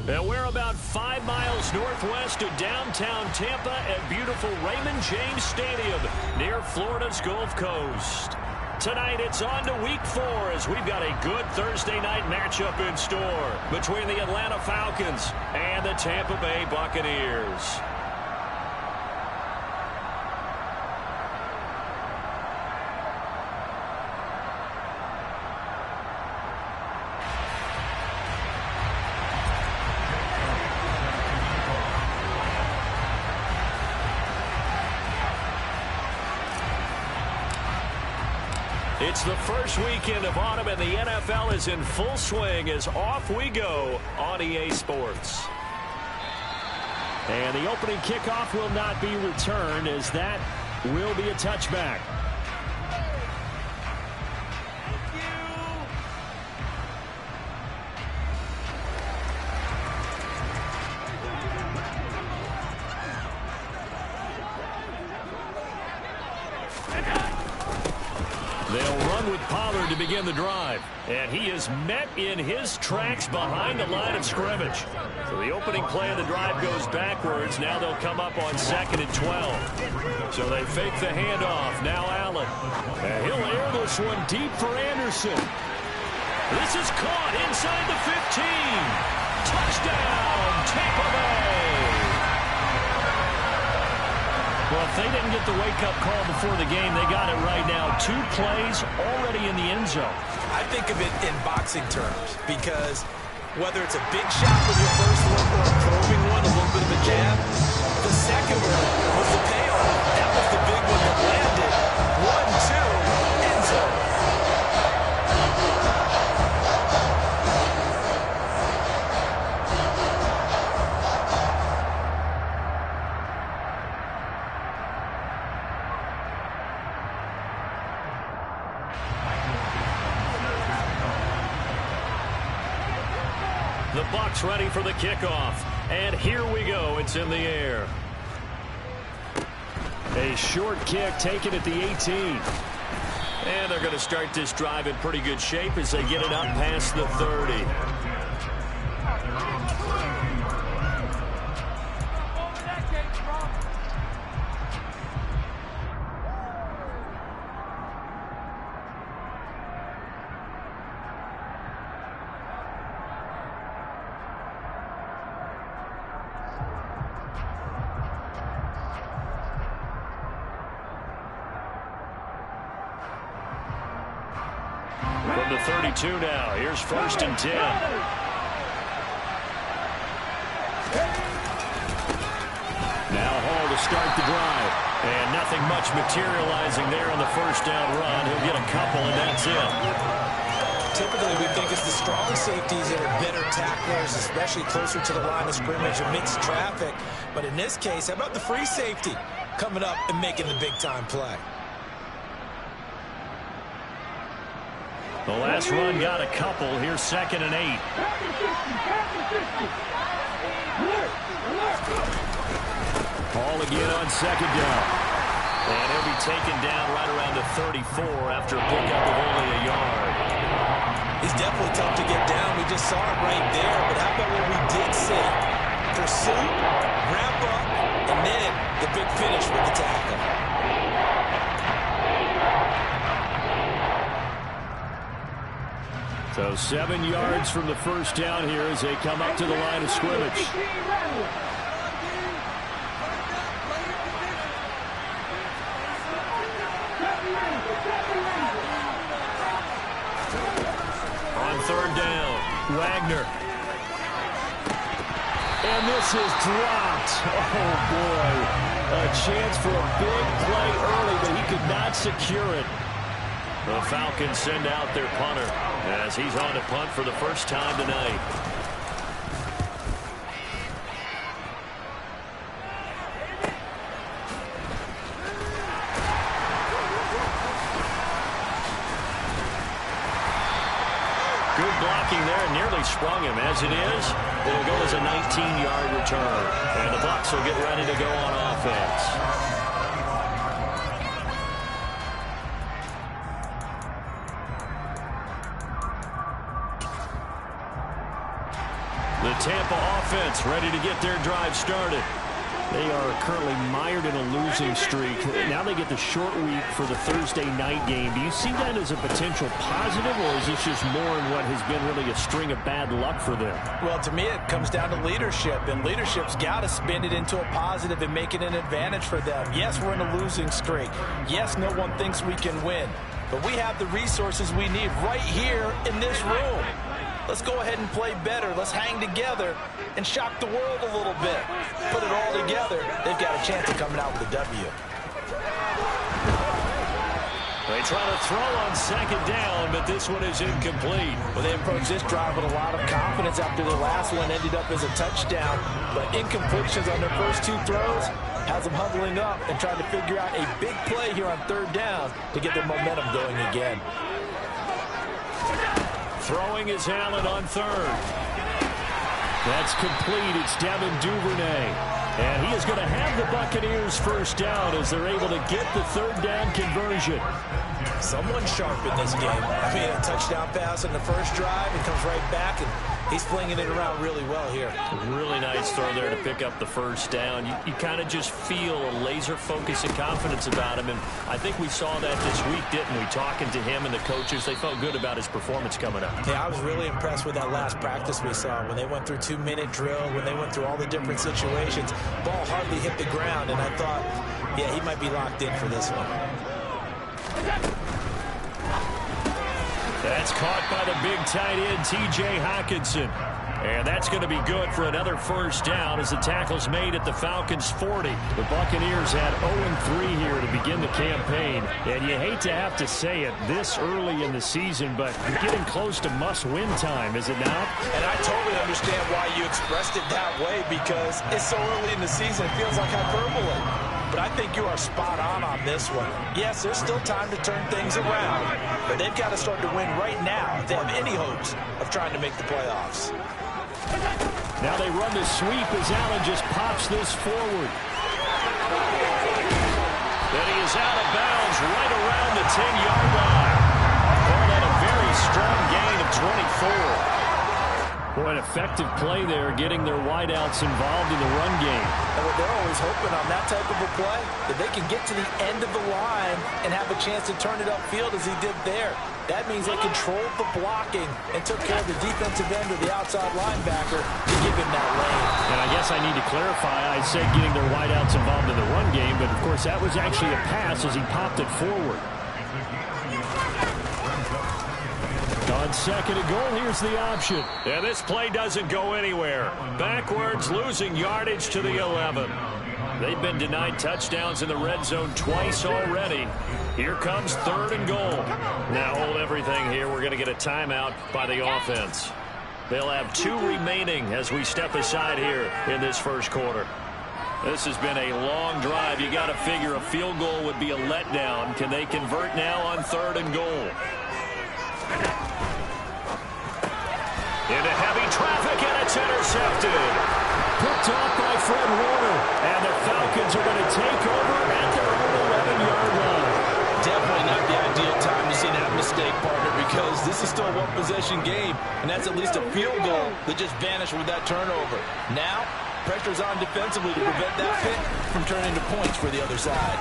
And we're about 5 miles northwest of downtown Tampa at beautiful Raymond James Stadium near Florida's Gulf Coast. Tonight it's on to week 4 as we've got a good Thursday night matchup in store between the Atlanta Falcons and the Tampa Bay Buccaneers. It's the first weekend of autumn, and the NFL is in full swing as off we go on EA Sports. And the opening kickoff will not be returned, as that will be a touchback. They'll run with Pollard to begin the drive. And he is met in his tracks behind the line of scrimmage. So the opening play of the drive goes backwards. Now they'll come up on 2nd and 12. So they fake the handoff. Now Allen. And he'll air this one deep for Anderson. This is caught inside the 15. Touchdown, Tampa Bay. Well, if they didn't get the wake-up call before the game, they got it right now. 2 plays already in the end zone. I think of it in boxing terms because whether it's a big shot with your first one or a probing one, a little bit of a jab, the second one was the payoff. That was the big one that landed. 1-2, end zone. The Bucs ready for the kickoff. And here we go. It's in the air. A short kick taken at the 18. And they're going to start this drive in pretty good shape as they get it up past the 30. From the 32 now. Here's 1st and 10. Now Hall to start the drive. And nothing much materializing there on the first down run. He'll get a couple, and that's it. Typically, we think it's the strong safeties that are better tacklers, especially closer to the line of scrimmage amidst traffic. But in this case, how about the free safety coming up and making the big-time play? The last run got a couple. Here's 2nd and 8. Hall again on 2nd down. And he'll be taken down right around the 34 after a pickup of only a yard. He's definitely tough to get down. We just saw it right there. But how about what we did see? Pursuit, wrap up, and then the big finish with the tackle. So 7 yards from the first down here as they come up to the line of scrimmage. On 3rd down, Wagner. And this is dropped. Oh, boy. A chance for a big play early, but he could not secure it. The Falcons send out their punter as he's on to punt for the first time tonight. Good blocking there, nearly sprung him. As it is, it'll go as a 19-yard return. And the Bucs will get ready to go on offense. The Tampa offense ready to get their drive started. They are currently mired in a losing streak. Now they get the short week for the Thursday night game. Do you see that as a potential positive, or is this just more in what has been really a string of bad luck for them? Well, to me, it comes down to leadership, and leadership's got to spin it into a positive and make it an advantage for them. Yes, we're in a losing streak. Yes, no one thinks we can win, but we have the resources we need right here in this room. Let's go ahead and play better. Let's hang together and shock the world a little bit. Put it all together. They've got a chance of coming out with a W. They try to throw on second down, but this one is incomplete. Well, they approached this drive with a lot of confidence after the last one ended up as a touchdown. But incompletions on their first two throws has them huddling up and trying to figure out a big play here on third down to get their momentum going again. Throwing is Allen on third. That's complete. It's Devin Duvernay. And he is going to have the Buccaneers first down as they're able to get the third down conversion. Someone sharp in this game. I mean, a touchdown pass on the first drive and comes right back, and he's flinging it around really well here. Really nice throw there to pick up the first down. You kind of just feel a laser focus and confidence about him, and I think we saw that this week, didn't we? Talking to him and the coaches, they felt good about his performance coming up. Yeah, I was really impressed with that last practice we saw when they went through 2-minute drill, when they went through all the different situations. Ball hardly hit the ground, and I thought, yeah, he might be locked in for this one. That's caught by the big tight end, T.J. Hockenson. And that's going to be good for another first down as the tackle's made at the Falcons' 40. The Buccaneers had 0-3 here to begin the campaign. And you hate to have to say it this early in the season, but you're getting close to must-win time, is it not? And I totally understand why you expressed it that way, because it's so early in the season, it feels like hyperbole. But I think you are spot on this one. Yes, there's still time to turn things around, but they've got to start to win right now if they have any hopes of trying to make the playoffs. Now they run the sweep as Allen just pops this forward. Then he is out of bounds right around the 10-yard line. Call that a very strong gain of 24. Boy, an effective play there, getting their wideouts involved in the run game. And they're always hoping on that type of a play that they can get to the end of the line and have a chance to turn it upfield as he did there. That means they controlled the blocking and took care of the defensive end or the outside linebacker to give him that lane. And I guess I need to clarify, I said getting their wideouts involved in the run game, but of course that was actually a pass as he popped it forward. On second and goal, here's the option. And this play doesn't go anywhere. Backwards, losing yardage to the 11. They've been denied touchdowns in the red zone twice already. Here comes third and goal. Now hold everything here. We're going to get a timeout by the offense. They'll have 2 remaining as we step aside here in this first quarter. This has been a long drive. You got to figure a field goal would be a letdown. Can they convert now on third and goal? Into heavy traffic, and it's intercepted. Picked off by Fred Warner, and the Falcons are going to take over at their own 11-yard line. Definitely not the ideal time to see that mistake, partner, because this is still a one-possession game, and that's at least a field goal that just vanished with that turnover. Now, pressure's on defensively to prevent that pick from turning into points for the other side.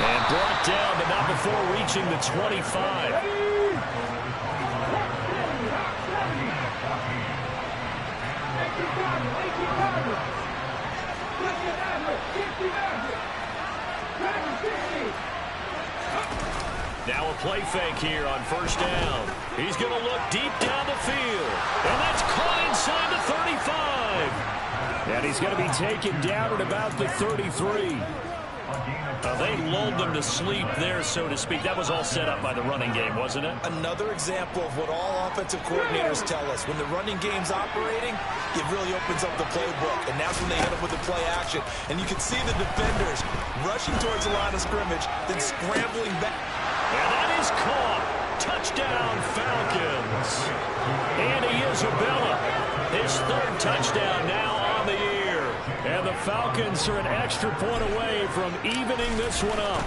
And brought down, but not before reaching the 25. Now a play fake here on first down. He's going to look deep down the field. And that's caught inside the 35. And he's going to be taken down at about the 33. They lulled them to sleep there, so to speak. That was all set up by the running game, wasn't it? Another example of what all offensive coordinators tell us. When the running game's operating, it really opens up the playbook. And that's when they hit them with the play action. And you can see the defenders rushing towards the line of scrimmage, then scrambling back. And that is caught. Touchdown, Falcons. Andy Isabella, his third touchdown now on the year. And the Falcons are an extra point away from evening this one up.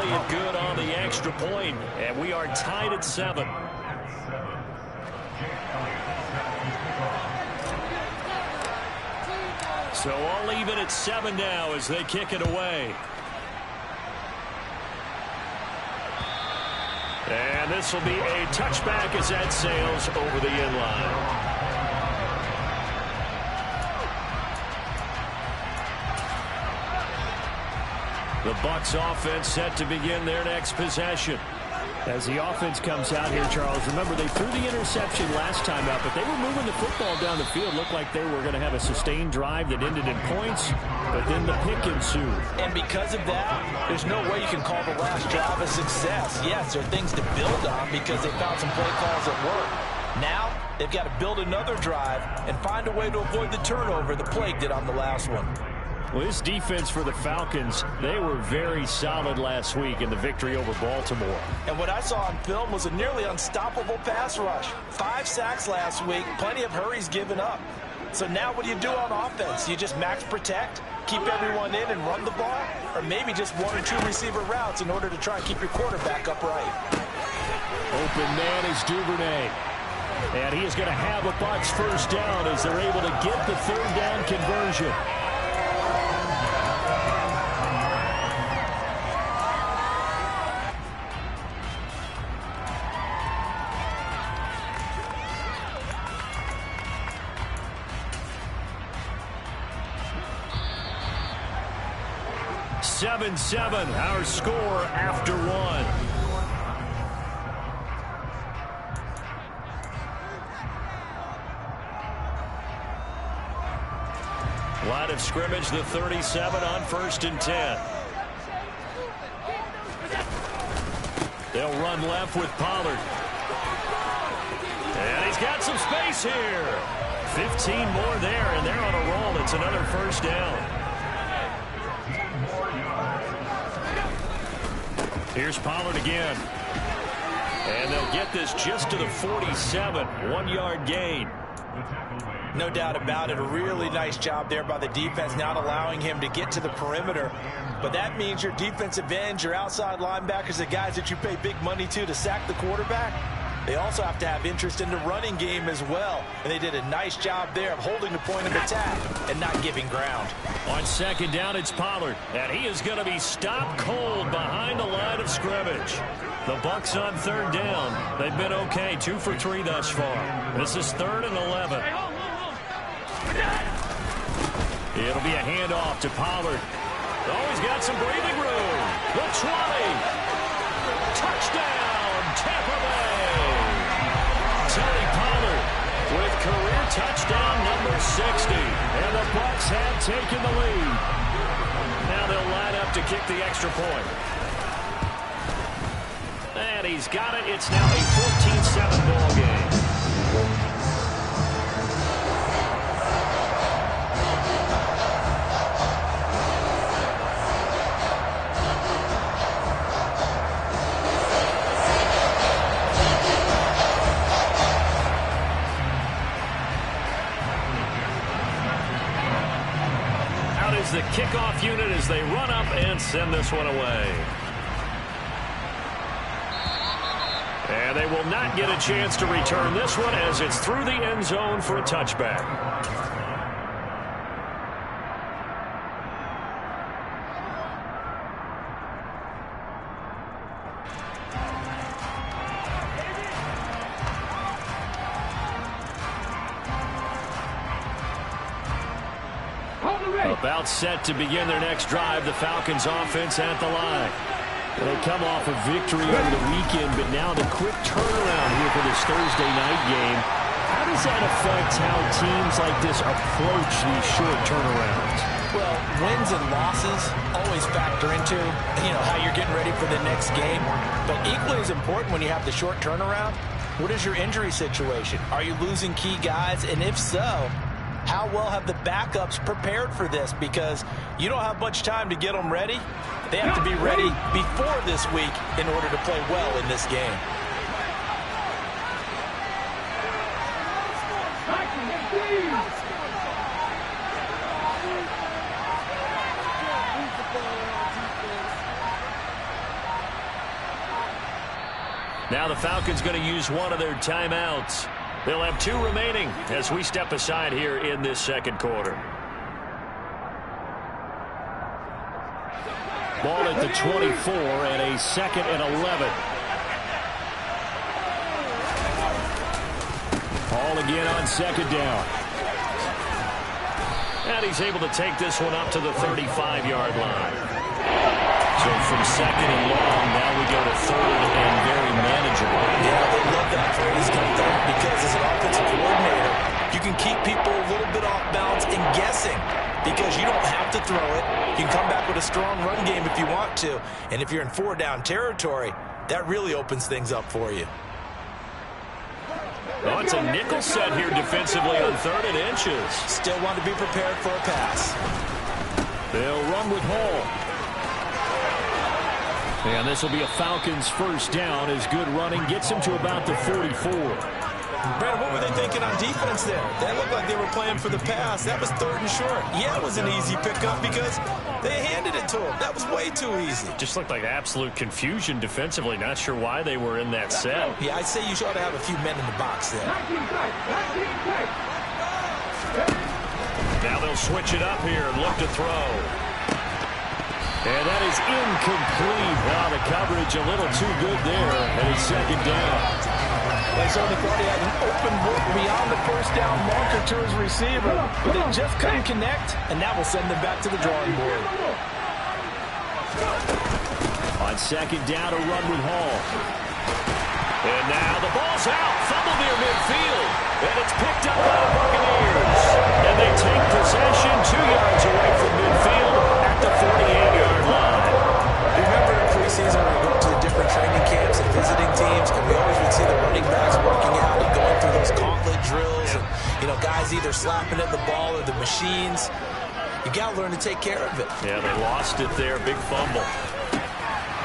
lay it good on the extra point, and we are tied at 7. So all even at 7 now as they kick it away. And this will be a touchback as that sails over the inline. The Bucs offense set to begin their next possession. As the offense comes out here, Charles, remember they threw the interception last time out, but they were moving the football down the field. Looked like they were going to have a sustained drive that ended in points, but then the pick ensued. And because of that, there's no way you can call the last drive a success. Yes, there are things to build on because they found some play calls that work. Now, they've got to build another drive and find a way to avoid the turnover the Plague did on the last one. Well, this defense for the Falcons, they were very solid last week in the victory over Baltimore. And what I saw on film was a nearly unstoppable pass rush. 5 sacks last week, plenty of hurries given up. So now what do you do on offense? You just max protect, keep everyone in and run the ball, or maybe just 1 or 2 receiver routes in order to try and keep your quarterback upright. Open man is Duvernay. And he is going to have a Bucs first down as they're able to get the 3rd down conversion. Seven, our score after 1. Line of scrimmage, the 37 on 1st and 10. They'll run left with Pollard. And he's got some space here. 15 more there, and they're on a roll. It's another first down. Here's Pollard again. And they'll get this just to the 47. 1-yard gain. No doubt about it. A really nice job there by the defense, not allowing him to get to the perimeter. But that means your defensive ends, your outside linebackers, the guys that you pay big money to sack the quarterback, they also have to have interest in the running game as well. And they did a nice job there of holding the point of attack and not giving ground. On 2nd down, it's Pollard. And he is going to be stopped cold behind the line of scrimmage. The Bucs on 3rd down. They've been okay, 2 for 3 thus far. This is 3rd and 11. It'll be a handoff to Pollard. Oh, he's got some breathing room. The 20. Touchdown, Tampa Bay. Tony Pollard with career touchdown number 60. And the Bucs have taken the lead. Now they'll line up to kick the extra point. And he's got it. It's now a 14-7 ball game. The kickoff unit as they run up and send this one away. And they will not get a chance to return this one as it's through the end zone for a touchback. About set to begin their next drive, the Falcons offense at the line. They come off a victory over the weekend, but now the quick turnaround here for this Thursday night game. How does that affect how teams like this approach these short turnarounds? Well, wins and losses always factor into, how you're getting ready for the next game. But equally as important when you have the short turnaround, what is your injury situation? Are you losing key guys? And if so, how well have the backups prepared for this? Because you don't have much time to get them ready. They have to be ready before this week in order to play well in this game. Now the Falcons going to use one of their timeouts. They'll have 2 remaining as we step aside here in this second quarter. Ball at the 24 and a 2nd and 11. Ball again on 2nd down. And he's able to take this one up to the 35-yard line. So from 2nd and long, now we go to 3rd and very manageable. Yeah, they love that phrase, don't they? Because as an offensive coordinator, you can keep people a little bit off balance and guessing because you don't have to throw it. You can come back with a strong run game if you want to. And if you're in 4-down territory, that really opens things up for you. Oh, it's a nickel set here defensively on 3rd and inches. Still want to be prepared for a pass. They'll run with Hall. And this will be a Falcons first down as good running gets him to about the 44. Brandon, what were they thinking on defense there? They looked like they were playing for the pass. That was 3rd and short. Yeah, it was an easy pickup because they handed it to him. That was way too easy. Just looked like absolute confusion defensively. Not sure why they were in that set. Yeah, I'd say you ought to have a few men in the box there. Now they'll switch it up here and look to throw. And that is incomplete. Wow, the coverage a little too good there, and it's 2nd down. They certainly thought he had an open look beyond the first down marker to his receiver, but they just couldn't connect, and that will send them back to the drawing board. On 2nd down, a run with Hall. And now the ball's out. Fumble near midfield. And it's picked up by the Buccaneers. And they take possession 2 yards away from midfield at the 48-yard line. Remember in preseason when we went to the different training camps and visiting teams, and we always would see the running backs working out and going through those gauntlet drills, and guys either slapping at the ball or the machines. You got to learn to take care of it. Yeah, they lost it there. Big fumble.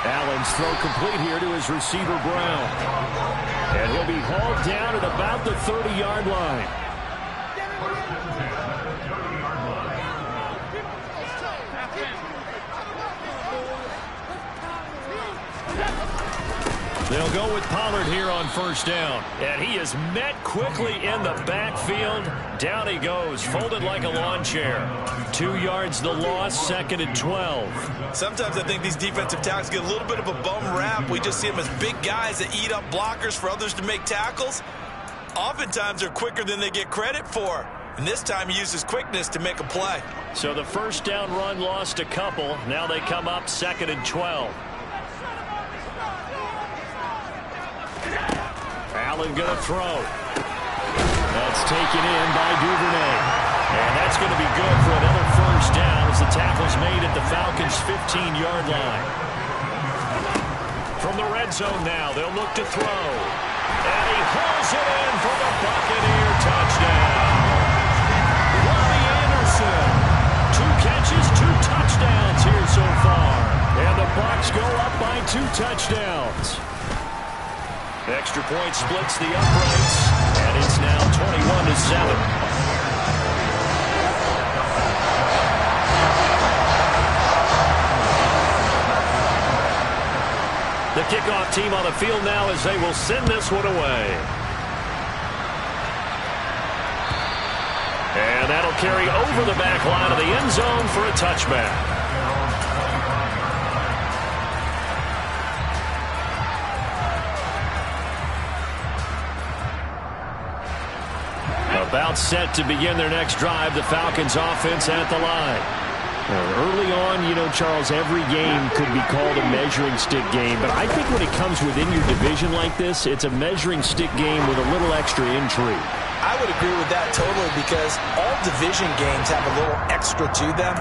Allen's throw complete here to his receiver, Brown. And he'll be hauled down at about the 30-yard line. They'll go with Pollard here on first down. And he is met quickly in the backfield. Down he goes, folded like a lawn chair. 2 yards the loss, 2nd and 12. Sometimes I think these defensive tackles get a little bit of a bum rap. We just see them as big guys that eat up blockers for others to make tackles. Oftentimes they're quicker than they get credit for. And this time he uses quickness to make a play. So the first down run lost a couple. Now they come up 2nd and 12. Allen going to throw. That's taken in by Duvernay. And that's going to be good for another first down as the tackle's made at the Falcons' 15-yard line. From the red zone now, they'll look to throw. And he hauls it in for the Buccaneer touchdown. Robbie Anderson. 2 catches, 2 touchdowns here so far. And the Bucs go up by 2 touchdowns. Extra point splits the uprights, and it's now 21-7. The kickoff team on the field now as they will send this one away. And that'll carry over the back line of the end zone for a touchback. About set to begin their next drive, the Falcons offense at the line. Early on, Charles, every game could be called a measuring stick game. But I think when it comes within your division like this, it's a measuring stick game with a little extra intrigue. I would agree with that totally because all division games have a little extra to them.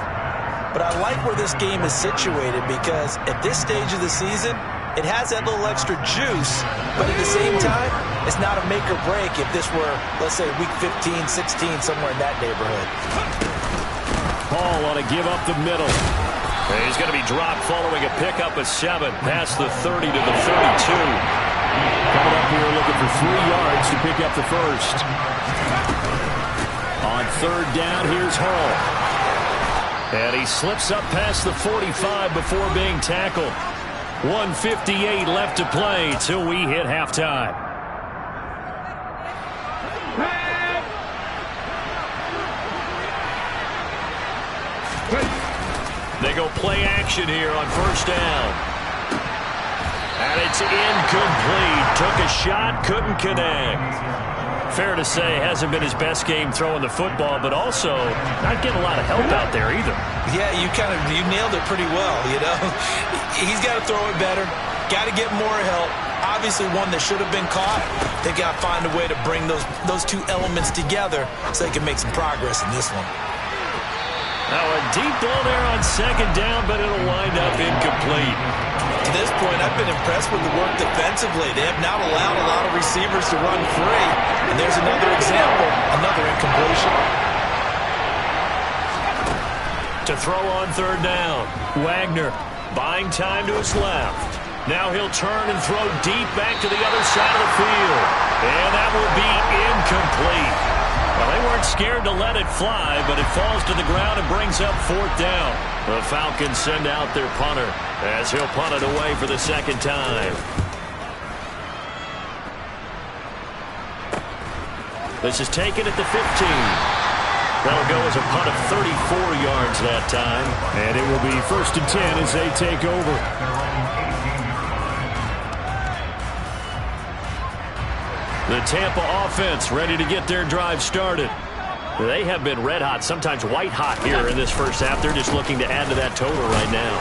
But I like where this game is situated because at this stage of the season, it has that little extra juice, but at the same time, it's not a make or break if this were, let's say, week 15, 16, somewhere in that neighborhood. Hall on a give up the middle. He's going to be dropped following a pickup of 7 past the 30 to the 32. Coming up here looking for 3 yards to pick up the first. On 3rd down, here's Hall. And he slips up past the 45 before being tackled. 1:58 left to play till we hit halftime. They go play action here on first down. And it's incomplete. Took a shot, couldn't connect. Fair to say, hasn't been his best game throwing the football, but also not getting a lot of help out there either. Yeah, you nailed it pretty well, you know. He's got to throw it better. Got to get more help. Obviously one that should have been caught. They got to find a way to bring those two elements together so they can make some progress in this one. Now a deep ball there on second down, but it'll wind up incomplete. To this point, I've been impressed with the work defensively. They have not allowed a lot of receivers to run free. And there's another example, another incompletion. To throw on third down, Wagner buying time to his left. Now he'll turn and throw deep back to the other side of the field. And that will be incomplete. Well, they weren't scared to let it fly, but it falls to the ground and brings up fourth down. The Falcons send out their punter as he'll punt it away for the second time. This is taken at the 15. That'll go as a punt of 34 yards that time. And it will be 1st and 10 as they take over. The Tampa offense ready to get their drive started. They have been red hot, sometimes white hot here in this first half. They're just looking to add to that total right now.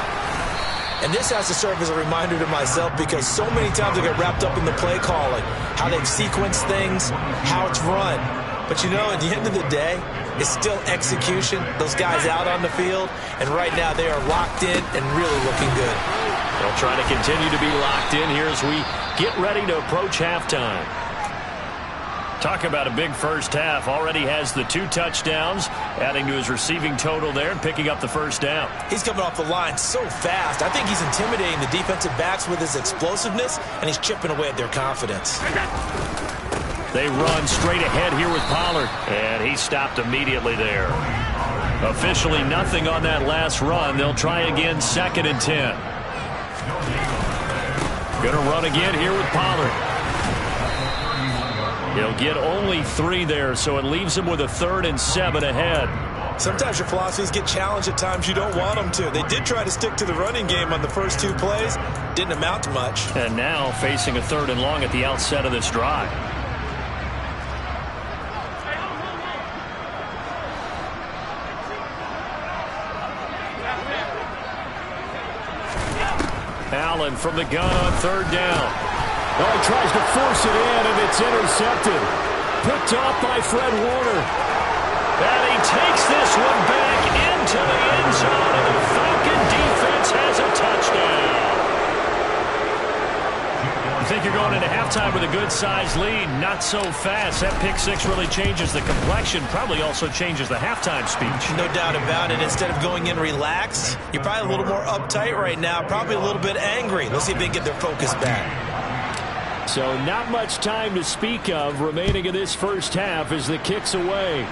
And this has to serve as a reminder to myself because so many times I get wrapped up in the play calling, how they've sequenced things, how it's run. But you know, at the end of the day, it's still execution. Those guys out on the field, and right now they are locked in and really looking good. They'll try to continue to be locked in here as we get ready to approach halftime. Talk about a big first half. Already has the 2 touchdowns, adding to his receiving total there and picking up the first down. He's coming off the line so fast. I think he's intimidating the defensive backs with his explosiveness, and he's chipping away at their confidence. They run straight ahead here with Pollard, and he stopped immediately there. Officially nothing on that last run. They'll try again 2nd and 10. Gonna run again here with Pollard. He'll get only 3 there, so it leaves him with a 3rd and 7 ahead. Sometimes your philosophies get challenged at times you don't want them to. They did try to stick to the running game on the first 2 plays. Didn't amount to much. And now facing a 3rd and long at the outset of this drive. Allen from the gun on 3rd down. Oh, he tries to force it in, and it's intercepted. Picked off by Fred Warner. And he takes this one back into the end zone, and the Falcon defense has a touchdown. You think you're going into halftime with a good-sized lead? Not so fast. That pick 6 really changes the complexion, probably also changes the halftime speech. No doubt about it. Instead of going in relaxed, you're probably a little more uptight right now, probably a little bit angry. Let's see if they can get their focus back. So not much time to speak of remaining in this first half as the kick's away.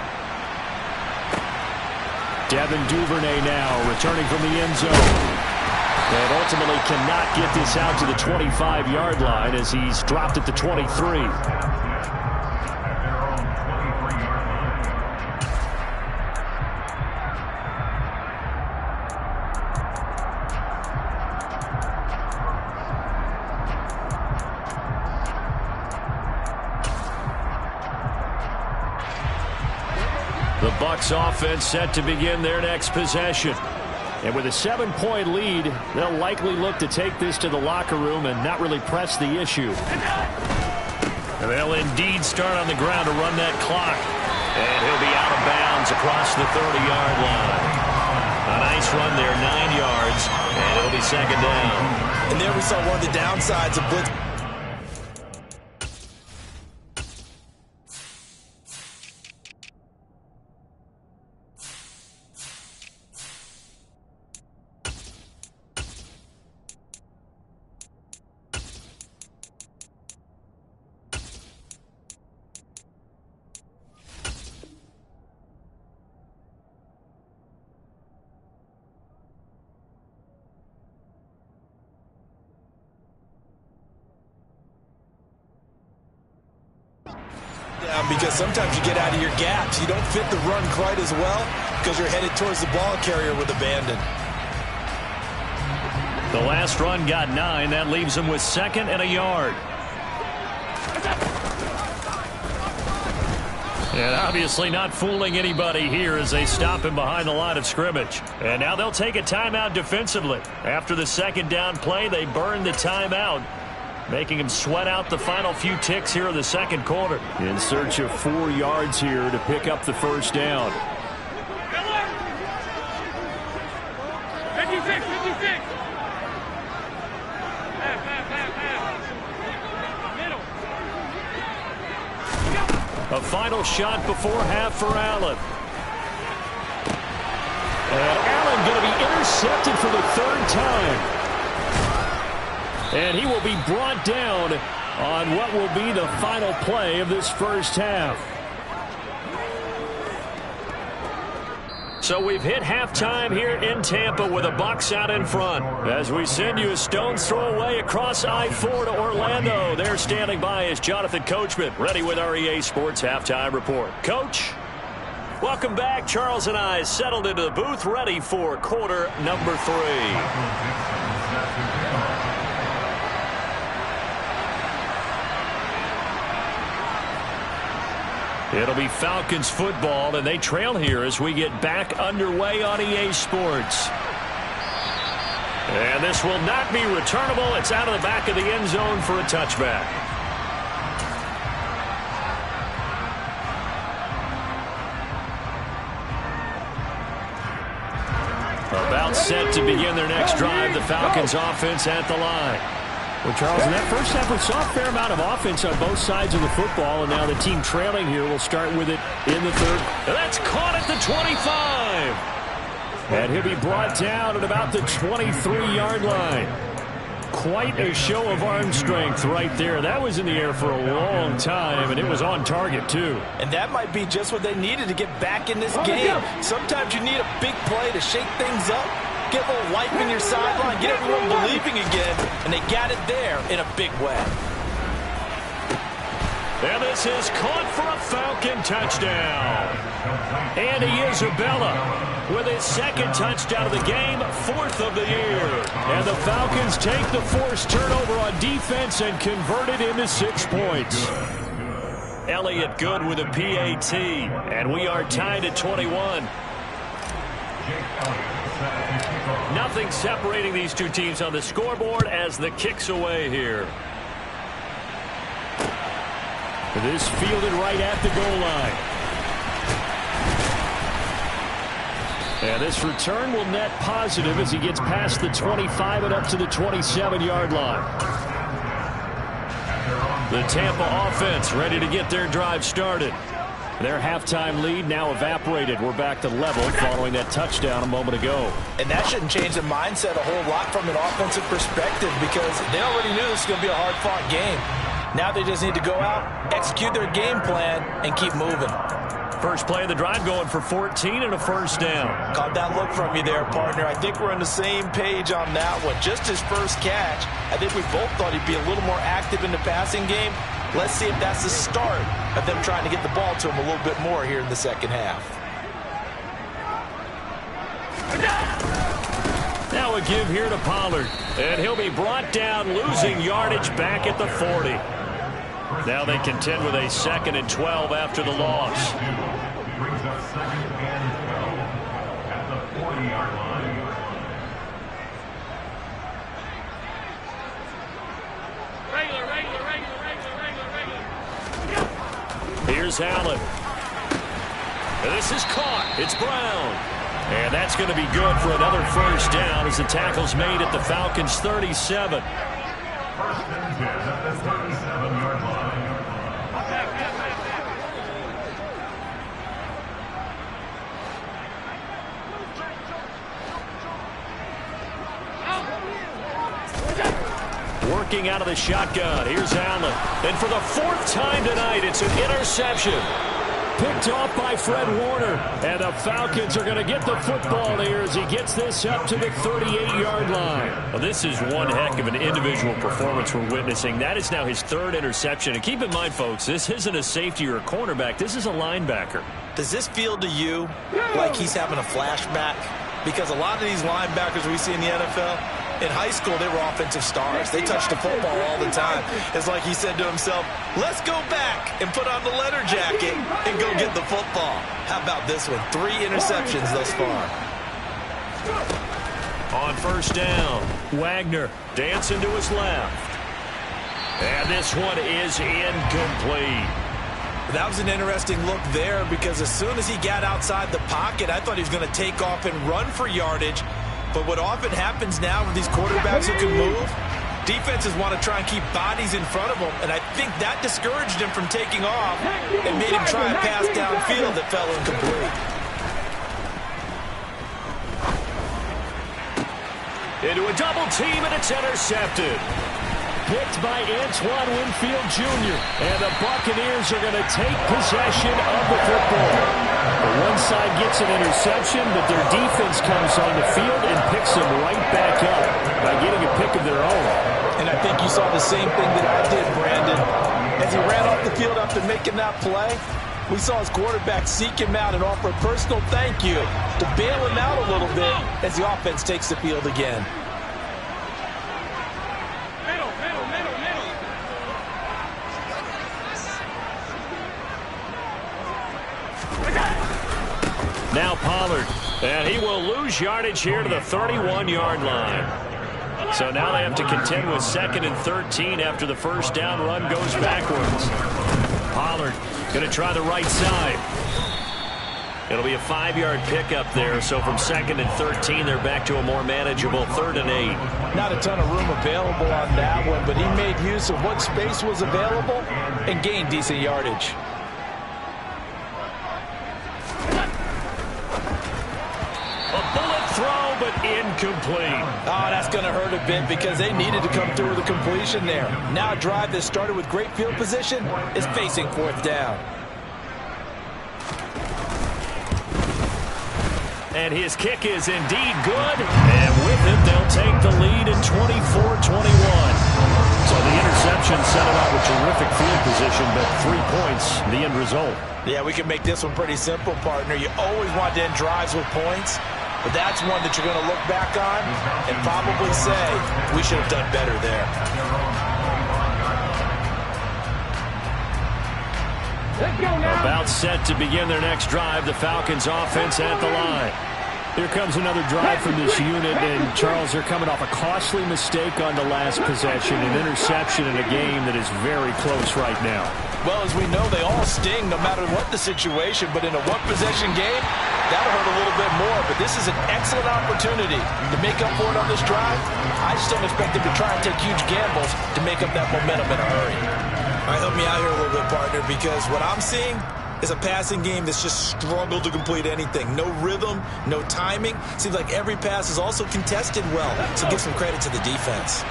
Devin Duvernay now returning from the end zone. And ultimately cannot get this out to the 25-yard line as he's dropped at the 23. The Bucs offense set to begin their next possession. And with a 7-point lead, they'll likely look to take this to the locker room and not really press the issue. And they'll indeed start on the ground to run that clock. And he'll be out of bounds across the 30-yard line. A nice run there, 9 yards, and it'll be 2nd down. And there we saw one of the downsides of blitz. Because sometimes you get out of your gaps. You don't fit the run quite as well because you're headed towards the ball carrier with abandon. The last run got 9. That leaves him with 2nd and a yard. And obviously not fooling anybody here as they stop him behind the line of scrimmage. And now they'll take a timeout defensively. After the 2nd down play, they burn the timeout, making him sweat out the final few ticks here in the 2nd quarter. In search of 4 yards here to pick up the first down. 56. A final shot before half for Allen. And Allen going to be intercepted for the 3rd time. And he will be brought down on what will be the final play of this first half. So we've hit halftime here in Tampa with the Bucs out in front. As we send you a stone's throw away across I-4 to Orlando. There standing by is Jonathan Coachman, ready with our EA Sports Halftime Report. Coach, welcome back. Charles and I settled into the booth, ready for quarter number 3. It'll be Falcons football, and they trail here as we get back underway on EA Sports. And this will not be returnable. It's out of the back of the end zone for a touchback. About set to begin their next drive. The Falcons offense at the line. Well, Charles, in that first half, we saw a fair amount of offense on both sides of the football, and now the team trailing here will start with it in the 3rd. That's caught at the 25. And he'll be brought down at about the 23-yard line. Quite a show of arm strength right there. That was in the air for a long time, and it was on target, too. And that might be just what they needed to get back in this game. Sometimes you need a big play to shake things up. Get a little life in your sideline, get everyone believing again, and they got it there in a big way. And this is caught for a Falcon touchdown. Andy Isabella with his 2nd touchdown of the game, 4th of the year. And the Falcons take the forced turnover on defense and convert it into 6 points. Elliott good with a PAT, and we are tied at 21. Nothing separating these two teams on the scoreboard as the kick's away here. This fielded right at the goal line. And this return will net positive as he gets past the 25 and up to the 27-yard line. The Tampa offense ready to get their drive started. Their halftime lead now evaporated. We're back to level following that touchdown a moment ago. And that shouldn't change the mindset a whole lot from an offensive perspective because they already knew this was going to be a hard-fought game. Now they just need to go out, execute their game plan, and keep moving. First play of the drive going for 14 and a first down. Caught that look from you there, partner. I think we're on the same page on that one. Just his first catch. I think we both thought he'd be a little more active in the passing game. Let's see if that's the start of them trying to get the ball to him a little bit more here in the 2nd half. Now a give here to Pollard. And he'll be brought down, losing yardage back at the 40. Now they contend with a 2nd and 12 after the loss. Brings up 2nd and 12 at the 40-yard line. Here's Allen. And this is caught. It's Brown. And that's going to be good for another first down as the tackle's made at the Falcons' 37. First and 10 at the 37-yard line. Working out of the shotgun. Here's Allen. And for the 4th time tonight, it's an interception. picked off by Fred Warner. And the Falcons are going to get the football here as he gets this up to the 38-yard line. Well, this is one heck of an individual performance we're witnessing. That is now his third interception. And keep in mind, folks, this isn't a safety or a cornerback. This is a linebacker. Does this feel to you like he's having a flashback? Because a lot of these linebackers we see in the NFL, in high school, they were offensive stars. They touched the football all the time. It's like he said to himself, let's go back and put on the leather jacket and go get the football. How about this one? 3 interceptions thus far. On first down, Wagner dancing to his left. And this one is incomplete. That was an interesting look there because as soon as he got outside the pocket, I thought he was going to take off and run for yardage. But what often happens now with these quarterbacks who can move, defenses want to try and keep bodies in front of them, and I think that discouraged him from taking off and made him try a pass downfield that fell incomplete. Into a double team, and it's intercepted. Picked by Antoine Winfield Jr. And the Buccaneers are going to take possession of the football. The one side gets an interception, but their defense comes on the field and picks them right back up by getting a pick of their own. And I think you saw the same thing that I did, Brandon. As he ran off the field after making that play, we saw his quarterback seek him out and offer a personal thank you to bail him out a little bit as the offense takes the field again. Now Pollard, and he will lose yardage here to the 31-yard line. So now they have to contend with 2nd and 13 after the first down run goes backwards. Pollard going to try the right side. It'll be a 5-yard pickup there, so from 2nd and 13, they're back to a more manageable 3rd and 8. Not a ton of room available on that one, but he made use of what space was available and gained decent yardage. Throw, but incomplete. Oh, that's going to hurt a bit because they needed to come through with a completion there. Now a drive that started with great field position is facing 4th down. And his kick is indeed good. And with it, they'll take the lead in 24-21. So the interception set him up with terrific field position, but 3 points, the end result. Yeah, we can make this one pretty simple, partner. You always want to end drives with points. But that's one that you're going to look back on and probably say, we should have done better there. About set to begin their next drive, the Falcons offense at the line. Here comes another drive from this unit, and Charles, they're coming off a costly mistake on the last possession, an interception in a game that is very close right now. Well, as we know, they all sting no matter what the situation, but in a one-possession game, that'll hurt a little bit more. But this is an excellent opportunity to make up for it on this drive. I just don't expect them to try and take huge gambles to make up that momentum in a hurry. All right, help me out here a little bit, partner, because what I'm seeing is a passing game that's just struggled to complete anything. No rhythm, no timing. Seems like every pass is also contested well, so give some credit to the defense.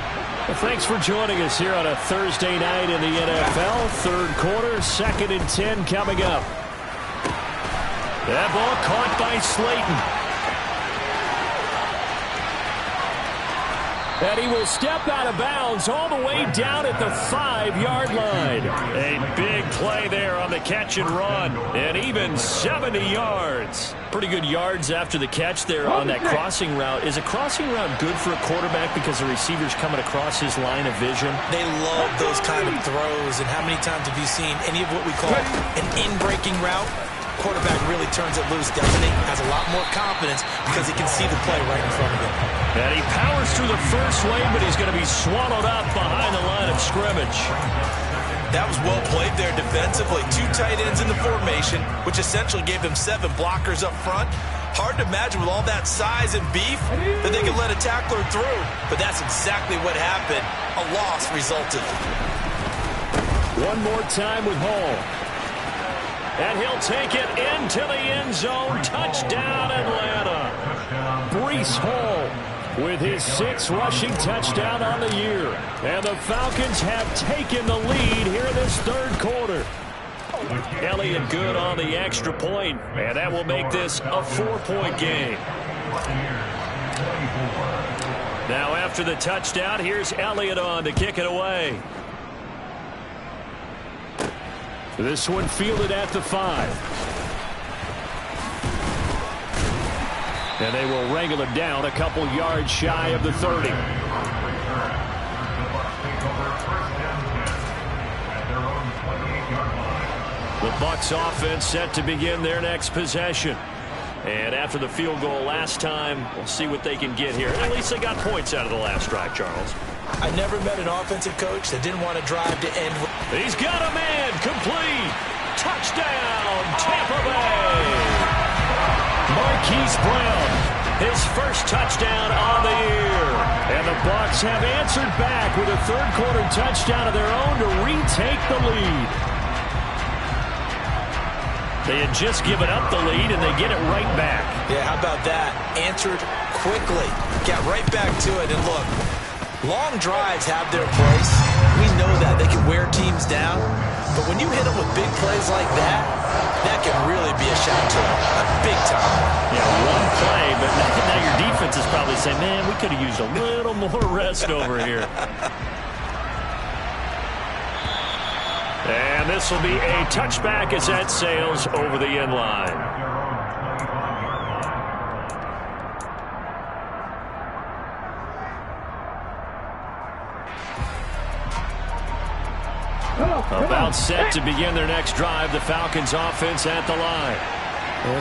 Well, thanks for joining us here on a Thursday night in the NFL. 3rd quarter, 2nd and 10 coming up. That ball caught by Slayton. And he will step out of bounds all the way down at the 5-yard line. A big play there on the catch and run, and even 70 yards. Pretty good yards after the catch there on that crossing route. Is a crossing route good for a quarterback because the receiver's coming across his line of vision? They love those kind of throws, and how many times have you seen any of what we call an in-breaking route? Quarterback really turns it loose, doesn't he? Has a lot more confidence because he can see the play right in front of him. And he powers through the first wave, but he's going to be swallowed up behind the line of scrimmage. That was well played there defensively. 2 tight ends in the formation, which essentially gave them 7 blockers up front. Hard to imagine with all that size and beef that they could let a tackler through. But that's exactly what happened. A loss resulted. One more time with Hall. And he'll take it into the end zone. Touchdown, Atlanta. Breece Hall with his 6th rushing touchdown on the year. And the Falcons have taken the lead here in this 3rd quarter. Elliott good on the extra point, and that will make this a 4-point game. Now after the touchdown, here's Elliott on to kick it away. This one fielded at the 5. And they will wrangle it down a couple yards shy of the 30. The Bucs offense set to begin their next possession. And after the field goal last time, we'll see what they can get here. At least they got points out of the last drive, Charles. I never met an offensive coach that didn't want to drive to end. He's got a man. Complete. Touchdown, Tampa Bay. Marquise Brown, his first touchdown on the year. And the Bucs have answered back with a third-quarter touchdown of their own to retake the lead. They had just given up the lead, and they get it right back. Yeah, how about that? Answered quickly. Got right back to it. And look, long drives have their place. We know that. They can wear teams down. But when you hit them with big plays like that, that can really be a shout to them. A big time. Yeah, one play, but now your defense is probably saying, man, we could have used a little more rest over here. And this will be a touchback as that sails over the end line. About set to begin their next drive, the Falcons offense at the line.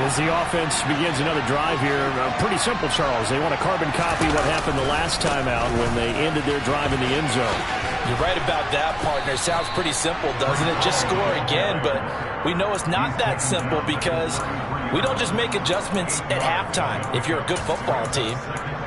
As the offense begins another drive here, pretty simple, Charles. They want to carbon copy what happened the last time out when they ended their drive in the end zone. You're right about that, partner. Sounds pretty simple, doesn't it? Just score again, but we know it's not that simple because we don't just make adjustments at halftime if you're a good football team.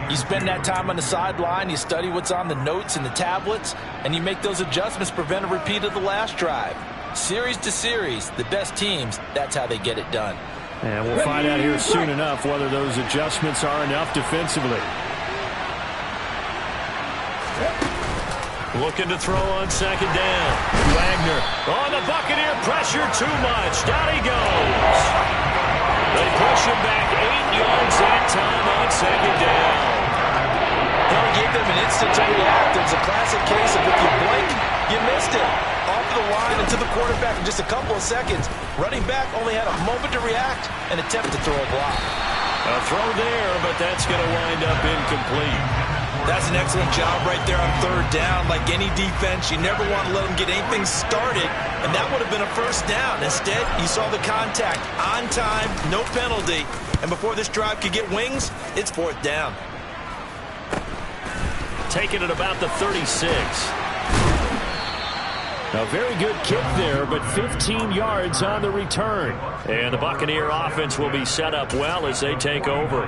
You spend that time on the sideline, you study what's on the notes and the tablets, and you make those adjustments, prevent a repeat of the last drive. Series to series, the best teams, that's how they get it done. And we'll find out here soon enough whether those adjustments are enough defensively. Looking to throw on second down. Wagner on the Buccaneer, pressure too much. Down he goes. They push him back 8 yards that time on second down. He gave them an instant to react. It's a classic case of if you blink, you missed it. Off the line and to the quarterback in just a couple of seconds. Running back only had a moment to react and attempt to throw a block. A throw there, but that's going to wind up incomplete. That's an excellent job right there on third down. Like any defense, you never want to let them get anything started, and that would have been a first down. Instead, you saw the contact on time, no penalty, and before this drive could get wings, it's fourth down. Taken at about the 36. A very good kick there, but 15 yards on the return. And the Buccaneer offense will be set up well as they take over.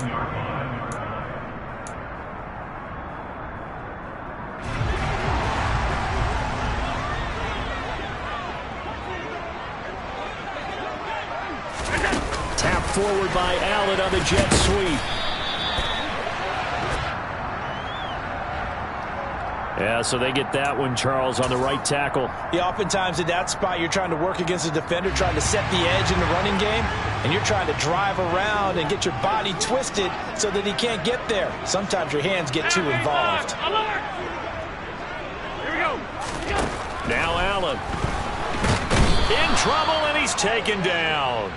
Tap forward by Allen on the jet sweep. Yeah, so they get that one, Charles, on the right tackle. Yeah, oftentimes in that spot, you're trying to work against a defender, trying to set the edge in the running game, and you're trying to drive around and get your body twisted so that he can't get there. Sometimes your hands get too involved. Here we go. Now Allen. In trouble, and he's taken down.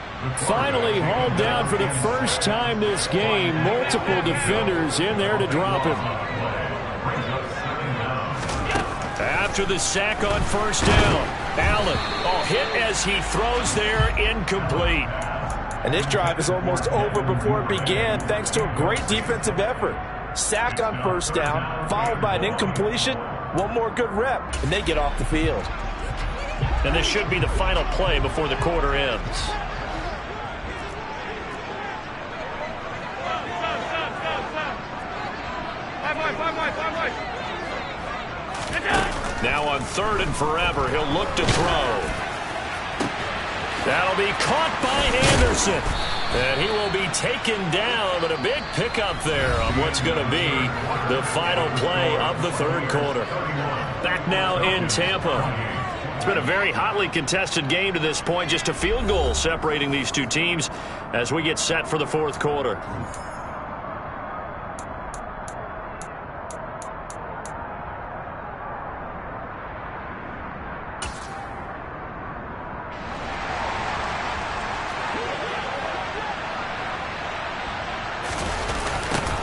Finally hauled down for the first time this game. Multiple defenders in there to drop him. After the sack on first down, Allen, hit as he throws there, incomplete. And this drive is almost over before it began thanks to a great defensive effort. Sack on first down, followed by an incompletion, one more good rep, and they get off the field. And this should be the final play before the quarter ends. Now on third and forever, he'll look to throw. That'll be caught by Anderson. And he will be taken down, but a big pickup there on what's going to be the final play of the third quarter. Back now in Tampa. It's been a very hotly contested game to this point. Just a field goal separating these two teams as we get set for the fourth quarter.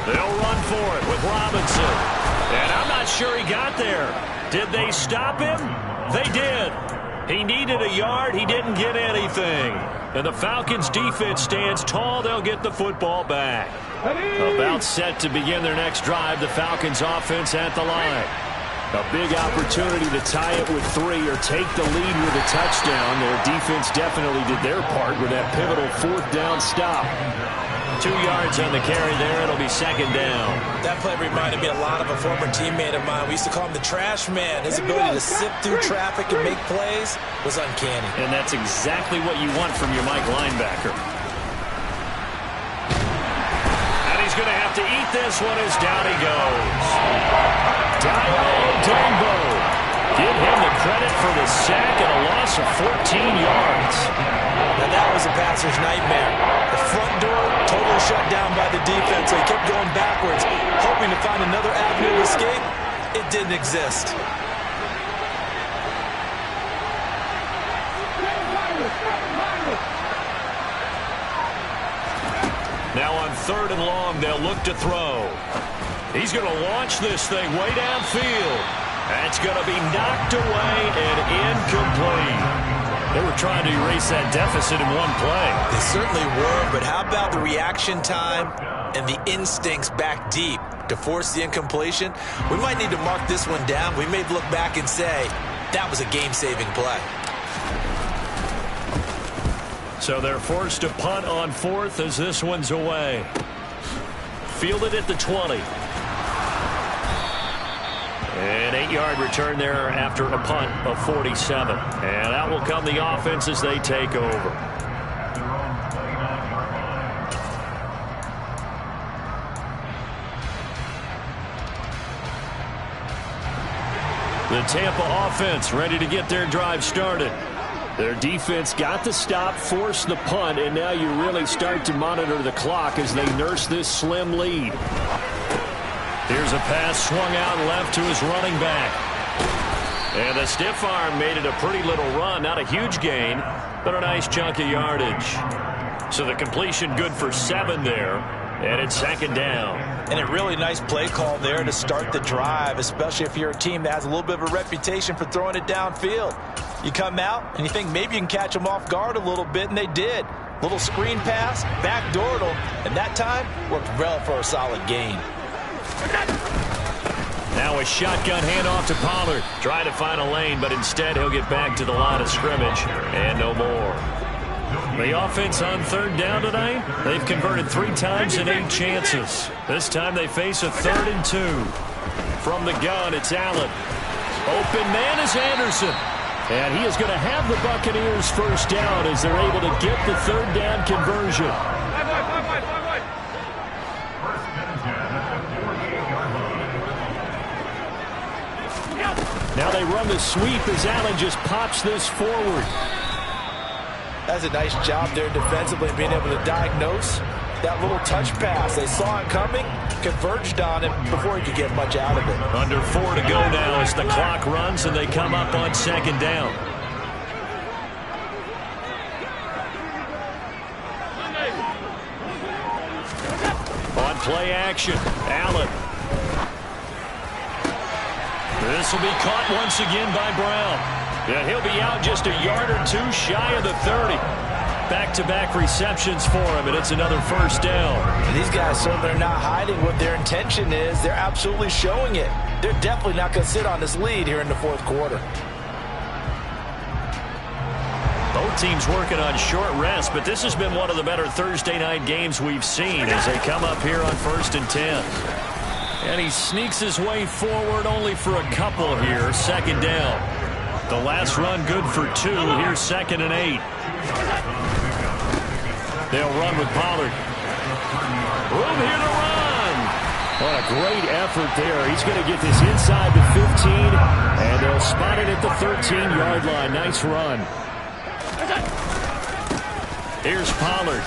They'll run for it with Robinson. And I'm not sure he got there. Did they stop him? They did. He needed a yard. He didn't get anything. And the Falcons defense stands tall. They'll get the football back. About set to begin their next drive. The Falcons offense at the line. A big opportunity to tie it with 3 or take the lead with a touchdown. Their defense definitely did their part with that pivotal 4th down stop. 2 yards on the carry there. It'll be 2nd down. That play reminded me a lot of a former teammate of mine. We used to call him the trash man. His ability to sift through traffic and make plays was uncanny. And that's exactly what you want from your Mike linebacker. And he's going to have to eat this one as down he goes. Dangbo. Give him the credit for the sack and a loss of 14 yards. Now that was a passer's nightmare. The front door totally shut down by the defense. So he kept going backwards, hoping to find another avenue of escape. It didn't exist. Now on 3rd and long, they'll look to throw. He's going to launch this thing way downfield. That's going to be knocked away and incomplete. They were trying to erase that deficit in one play. They certainly were, but how about the reaction time and the instincts back deep to force the incompletion? We might need to mark this one down. We may look back and say that was a game-saving play. So they're forced to punt on 4th as this one's away. Fielded at the 20. An 8-yard return there after a punt of 47. And out will come the offense as they take over. The Tampa offense ready to get their drive started. Their defense got the stop, forced the punt, and now you really start to monitor the clock as they nurse this slim lead. Here's a pass swung out left to his running back. And the stiff arm made it a pretty little run. Not a huge gain, but a nice chunk of yardage. So the completion good for 7 there. And it's 2nd down. And a really nice play call there to start the drive, especially if you're a team that has a little bit of a reputation for throwing it downfield. You come out and you think maybe you can catch them off guard a little bit, and they did. Little screen pass, backdoored them, and that time worked well for a solid gain. Now a shotgun handoff to Pollard. Try to find a lane, but instead he'll get back to the line of scrimmage and no more. The offense on 3rd down tonight, they've converted 3 times in 8 chances. This time they face a 3rd and 2. From the gun, it's Allen. Open man is Anderson. And he is going to have the Buccaneers first down as they're able to get the 3rd down conversion. Now they run the sweep as Allen just pops this forward. That's a nice job there defensively, being able to diagnose that little touch pass. They saw it coming, converged on it before he could get much out of it. Under 4 to go now as the clock runs and they come up on 2nd down. On play action, Allen. This will be caught once again by Brown. And he'll be out just a yard or 2 shy of the 30. Back-to-back receptions for him, and it's another first down. And these guys certainly are not hiding what their intention is. They're absolutely showing it. They're definitely not going to sit on this lead here in the 4th quarter. Both teams working on short rest, but this has been one of the better Thursday night games we've seen as they come up here on 1st and 10. And he sneaks his way forward only for a couple here. 2nd down. The last run good for 2. Here's 2nd and 8. They'll run with Pollard. Room here to run. What a great effort there. He's going to get this inside the 15, and they'll spot it at the 13-yard line. Nice run. Here's Pollard.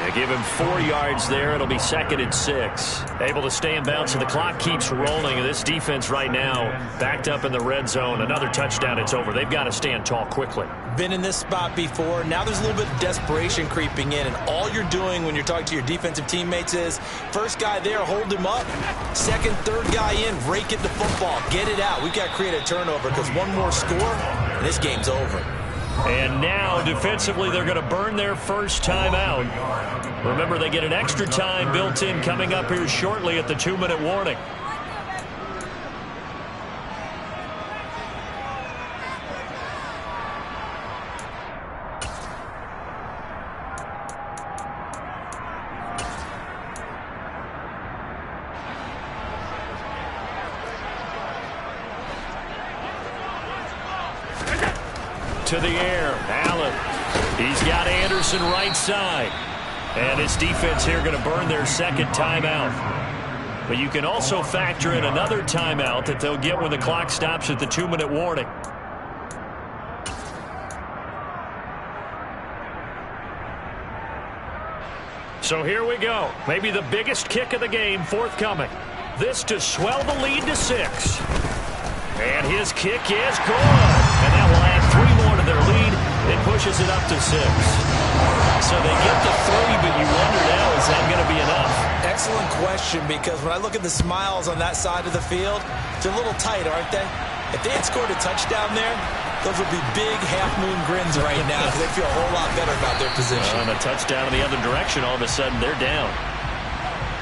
They give him 4 yards there. It'll be 2nd and 6. Able to stay in bounds, so the clock keeps rolling. And this defense right now backed up in the red zone. Another touchdown, it's over. They've got to stand tall quickly. Been in this spot before. Now there's a little bit of desperation creeping in. And all you're doing when you're talking to your defensive teammates is, first guy there, hold him up. Second, third guy in, rake at the football. Get it out. We've got to create a turnover because one more score, and this game's over. And now, defensively, they're going to burn their first time out. Remember, they get an extra time built in coming up here shortly at the 2-minute warning. To the air, Allen. He's got Anderson right side. And his defense here going to burn their second timeout. But you can also factor in another timeout that they'll get when the clock stops at the 2-minute warning. So here we go. Maybe the biggest kick of the game forthcoming. This to swell the lead to 6. And his kick is good. And that will add 3 more to their lead. It pushes it up to 6. So they get the 3, but you wonder now, is that going to be enough? Excellent question, because when I look at the smiles on that side of the field, they're a little tight, aren't they? If they had scored a touchdown there, those would be big half-moon grins right now because they feel a whole lot better about their position. On a touchdown in the other direction, all of a sudden they're down.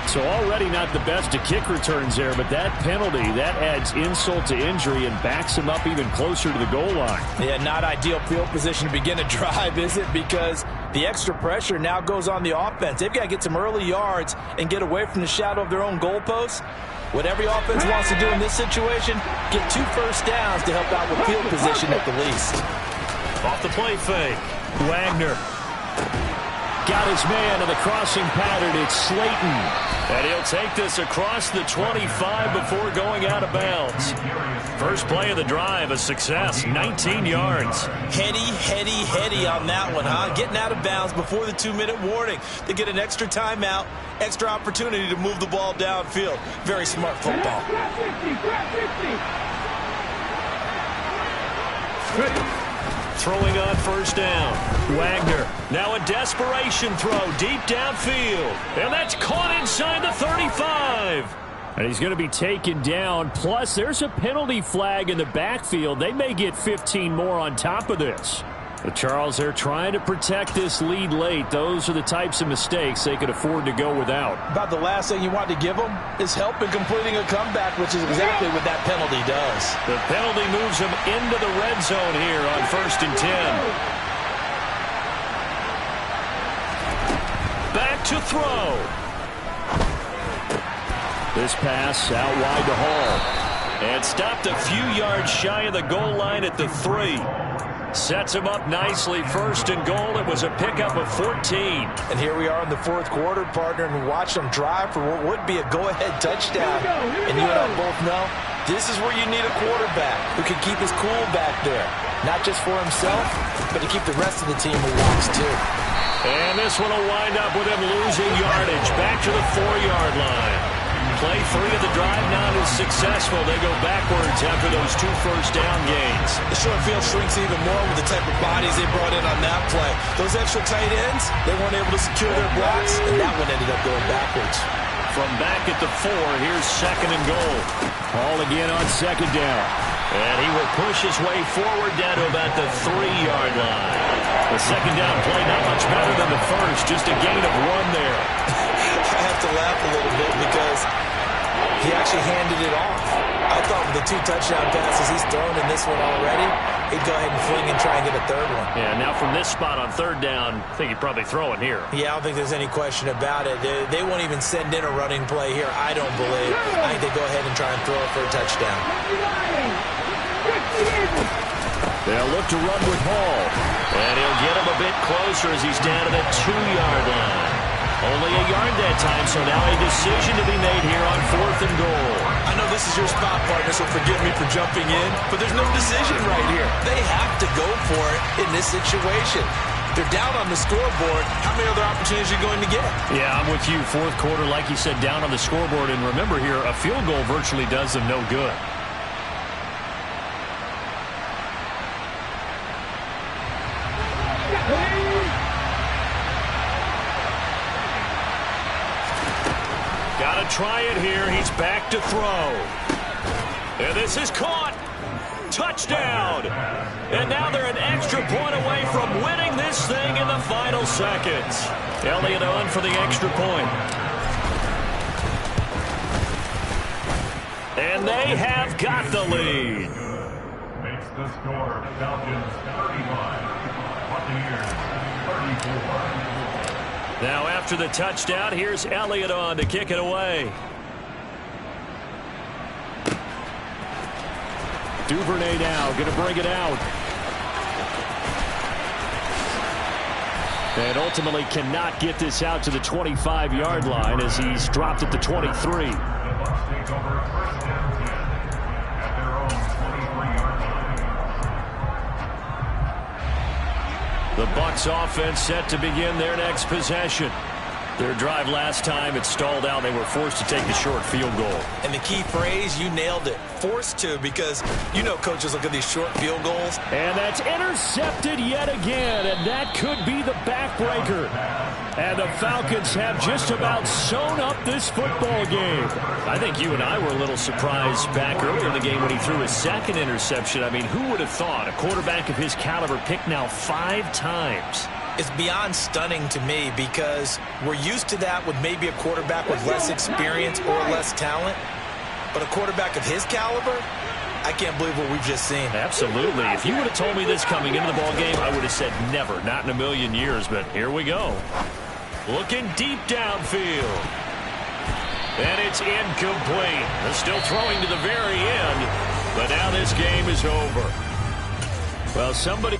So already not the best of kick returns there, but that penalty, that adds insult to injury and backs him up even closer to the goal line. Yeah, not ideal field position to begin a drive, is it? Because the extra pressure now goes on the offense. They've got to get some early yards and get away from the shadow of their own goalposts. What every offense wants to do in this situation, get 2 first downs to help out with field position at the least. Off the play fake. Wagner. Got his man in the crossing pattern. It's Slayton. And he'll take this across the 25 before going out of bounds. First play of the drive, a success, 19 yards. Heady on that one, huh? Getting out of bounds before the 2-minute warning. They get an extra timeout, extra opportunity to move the ball downfield. Very smart football. Throwing on first down. Wagner. Now a desperation throw deep downfield. And that's caught inside the 35. And he's going to be taken down. Plus, there's a penalty flag in the backfield. They may get 15 more on top of this. But Charles, they're trying to protect this lead late. Those are the types of mistakes they could afford to go without. About the last thing you want to give them is help in completing a comeback, which is exactly what that penalty does. The penalty moves them into the red zone here on 1st and 10. Back to throw. This pass out wide to Hall. And stopped a few yards shy of the goal line at the 3. Sets him up nicely. 1st and goal. It was a pickup of 14. And here we are in the 4th quarter, partner, and watch them drive for what would be a go-ahead touchdown. And you and I both know this is where you need a quarterback who can keep his cool back there. Not just for himself, but to keep the rest of the team relaxed too. And this one will wind up with him losing yardage. Back to the 4-yard line. Play 3 of the drive not as successful. They go backwards after those 2 first down gains. The short field shrinks even more with the type of bodies they brought in on that play. Those extra tight ends, they weren't able to secure their blocks, and that one ended up going backwards. From back at the 4, here's 2nd and goal. Hall again on 2nd down. And he will push his way forward down to about the 3-yard line. The 2nd down play not much better than the first, just a gain of 1 there. I have to laugh a little bit because he actually handed it off. I thought with the 2 touchdown passes he's thrown in this one already, he'd go ahead and fling and try and get a 3rd one. Yeah, now from this spot on 3rd down, I think he'd probably throw it here. Yeah, I don't think there's any question about it. They won't even send in a running play here, I don't believe. I think they go ahead and try and throw it for a touchdown. They'll look to run with Hall. And he'll get him a bit closer as he's down to the 2-yard line. Only a yard that time, so now a decision to be made here on 4th and goal. I know this is your spot, partner, so forgive me for jumping in, but there's no decision right here. They have to go for it in this situation. They're down on the scoreboard. How many other opportunities are you going to get? Yeah, I'm with you. 4th quarter, like you said, down on the scoreboard. And remember here, a field goal virtually does them no good. Got to try it here. He's back to throw. And this is caught. Touchdown. And now they're an extra point away from winning this thing in the final seconds. Elliott on for the extra point. And they have got the lead. Makes the score Falcons 35, Buccaneers 34. Now after the touchdown, here's Elliott on to kick it away. Duvernay now going to bring it out. And ultimately cannot get this out to the 25-yard line as he's dropped at the 23. The Bucs take over 1st and 10 at their own 23-yard line. The Bucs offense set to begin their next possession. Their drive last time, it stalled out. They were forced to take the short field goal. And the key phrase, you nailed it, forced to, because you know coaches look at these short field goals. And that's intercepted yet again, and that could be the backbreaker. And the Falcons have just about sewn up this football game. I think you and I were a little surprised back earlier in the game when he threw his second interception. I mean, who would have thought a quarterback of his caliber picked now 5 times? It's beyond stunning to me because we're used to that with maybe a quarterback with less experience or less talent. But a quarterback of his caliber, I can't believe what we've just seen. Absolutely. If you would have told me this coming into the ball game, I would have said never, not in a million years. But here we go. Looking deep downfield. And it's incomplete. They're still throwing to the very end. But now this game is over. Well, somebody...